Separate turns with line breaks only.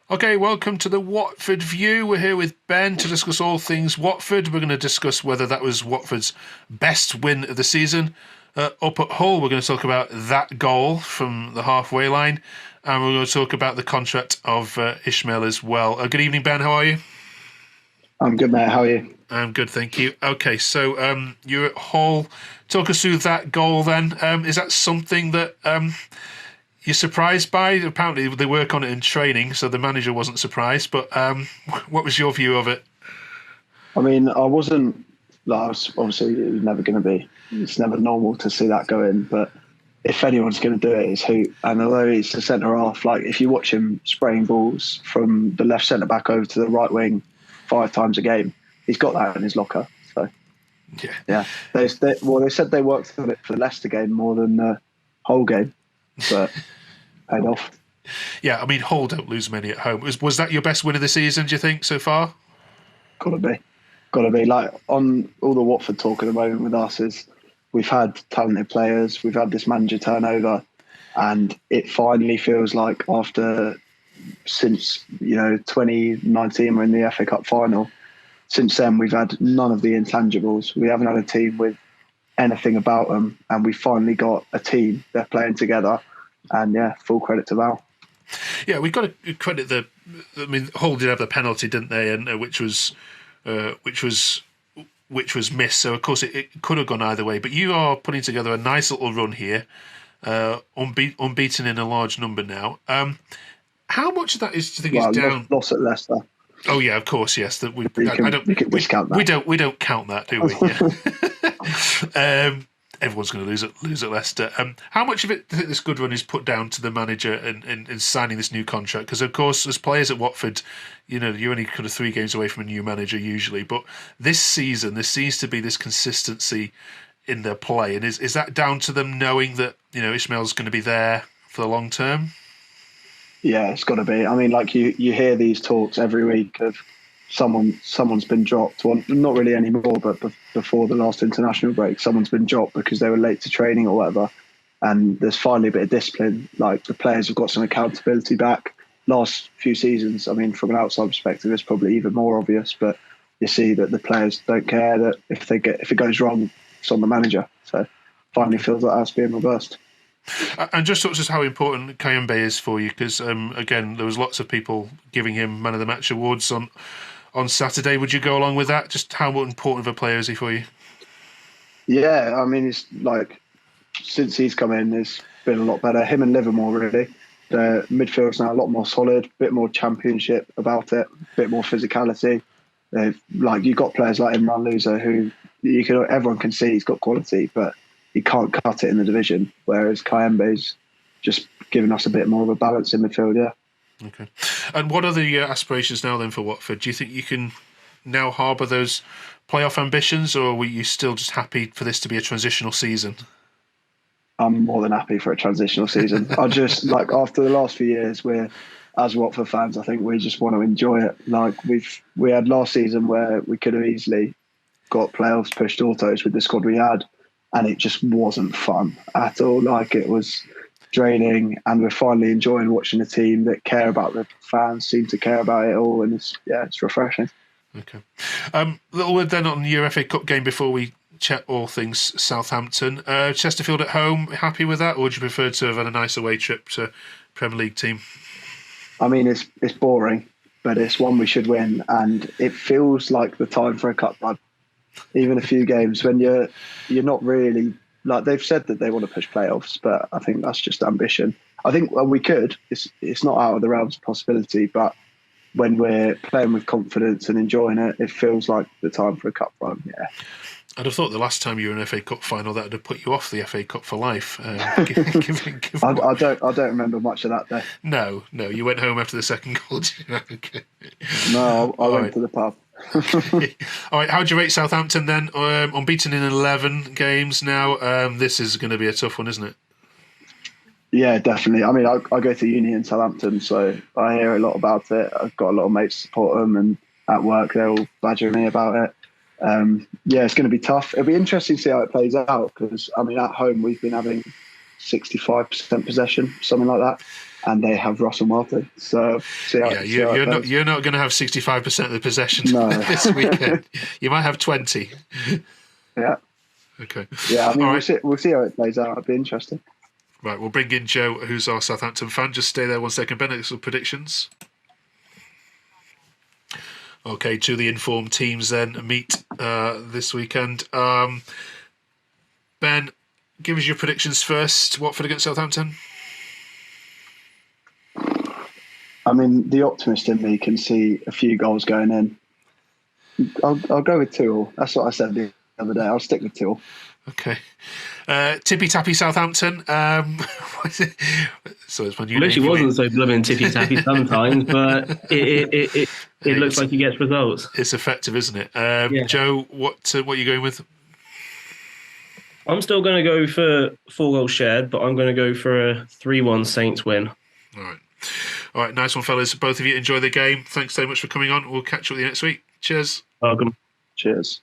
Okay, welcome to the Watford View. We're here with Ben to discuss all things Watford. We're going to discuss whether that was Watford's best win of the season. Up at Hull, we're going to talk about that goal from the halfway line, and we're going to talk about the contract of Ishmael as well. Good evening, Ben. How are you?
I'm good, mate. How are you?
I'm good, thank you. Okay, so you're at Hull. Talk us through that goal then. Is that something that you're surprised by? Apparently they work on it in training, so the manager wasn't surprised. But what was your view of it?
I mean, I wasn't. Obviously, it was never going to be. It's never normal to see that go in. But if anyone's going to do it, it's Hoot. And although he's the centre half, like if you watch him spraying balls from the left centre back over to the right wing 5 times a game, he's got that in his locker. So yeah. They said they worked on it for the Leicester game more than the whole game, but paid off.
Yeah, I mean, Hull don't lose many at home. Was that your best win of the season, do you think, so far?
Gotta be. Like, on all the Watford talk at the moment with us is we've had talented players, we've had this manager turnover, and it finally feels like since 2019 we're in the FA Cup final. Since then we've had none of the intangibles. We haven't had a team with anything about them, and we finally got a team. They're playing together, and yeah, full credit to Val.
Yeah, we've got to credit Hull did have the penalty, didn't they? And which was missed. So of course it could have gone either way. But you are putting together a nice little run here, unbeaten in a large number now. How much of that is, do you think, is down?
Loss at Leicester.
Oh yeah, of course, yes. That we
can discount that.
We don't count that, do we? Yeah. Everyone's going to lose at Leicester. How much of it do you think this good run is put down to the manager and signing this new contract? Because of course, as players at Watford, you're only kind of 3 games away from a new manager usually. But this season, there seems to be this consistency in their play, and is that down to them knowing that Ishmael's going to be there for the long term?
Yeah, it's got to be. I mean, like you hear these talks every week of someone's been dropped. Well, not really anymore, but before the last international break, someone's been dropped because they were late to training or whatever. And there's finally a bit of discipline. Like, the players have got some accountability back. Last few seasons, I mean, from an outside perspective, it's probably even more obvious. But you see that the players don't care that if it goes wrong, it's on the manager. So finally feels like that's being reversed.
And just sort of how important Kayembe is for you, because again, there was lots of people giving him Man of the Match awards on Saturday. Would you go along with that? Just how important of a player is he for you?
Yeah, I mean, it's like, since he's come in, it's been a lot better. Him and Livermore, really. The midfield's now a lot more solid, a bit more championship about it, a bit more physicality. You've got players like Imran Louza who everyone can see he's got quality, but he can't cut it in the division, whereas Kayembe's just giving us a bit more of a balance in midfield, yeah.
Okay. And what are the aspirations now then for Watford? Do you think you can now harbour those playoff ambitions, or were you still just happy for this to be a transitional season?
I'm more than happy for a transitional season. I just, after the last few years, as Watford fans, I think we just want to enjoy it. Like, we had last season where we could have easily got playoffs pushed autos with the squad we had, and it just wasn't fun at all. Like, it was draining, and we're finally enjoying watching a team that care about the fans, seem to care about it all, and it's refreshing.
Okay. Little word then on your FA Cup game before we chat all things Southampton. Chesterfield at home, happy with that, or would you prefer to have had a nice away trip to Premier League team?
I mean, it's boring, but it's one we should win, and it feels like the time for a cup run. Even a few games when you're not really, like, they've said that they want to push playoffs, but I think that's just ambition. I think we could. It's not out of the realms of possibility, but when we're playing with confidence and enjoying it, it feels like the time for a cup run. Yeah.
I'd have thought the last time you were in an FA Cup final, that would have put you off the FA Cup for life.
I don't remember much of that day.
No, you went home after the second goal. Okay.
No, I went to the pub.
All right, how do you rate Southampton then? Unbeaten in 11 games now. This is going to be a tough one, isn't it?
Yeah, definitely. I mean, I go to uni in Southampton, so I hear a lot about it. I've got a lot of mates support them, and at work they're all badgering me about it. Yeah, it's going to be tough. It'll be interesting to see how it plays out, because I mean, at home we've been having 65% possession, something like that, and they have Russell Martin. So
you're not going to have 65% of the possession this weekend. You might have 20.
Yeah.
Okay.
Yeah, I mean,
All right.
we'll see how it plays out. It'll be interesting.
Right, we'll bring in Joe, who's our Southampton fan. Just stay there 1 second. Ben, some predictions. Okay, to the informed teams then meet this weekend. Ben, give us your predictions first. Watford against Southampton.
I mean, the optimist in me can see a few goals going in. I'll go with 2-2. That's what I said the other day. I'll stick with 2-2.
Okay. Tippy Tappy Southampton. So it's when you.
I wish he wasn't so blooming tippy tappy sometimes, but it looks like he gets results.
It's effective, isn't it? Joe, what are you going with?
I'm still going to go for 4 goals shared, but I'm going to go for a 3-1 Saints win.
All right, nice one, fellas. Both of you enjoy the game. Thanks so much for coming on. We'll catch up with you next week. Cheers.
Welcome.
Cheers.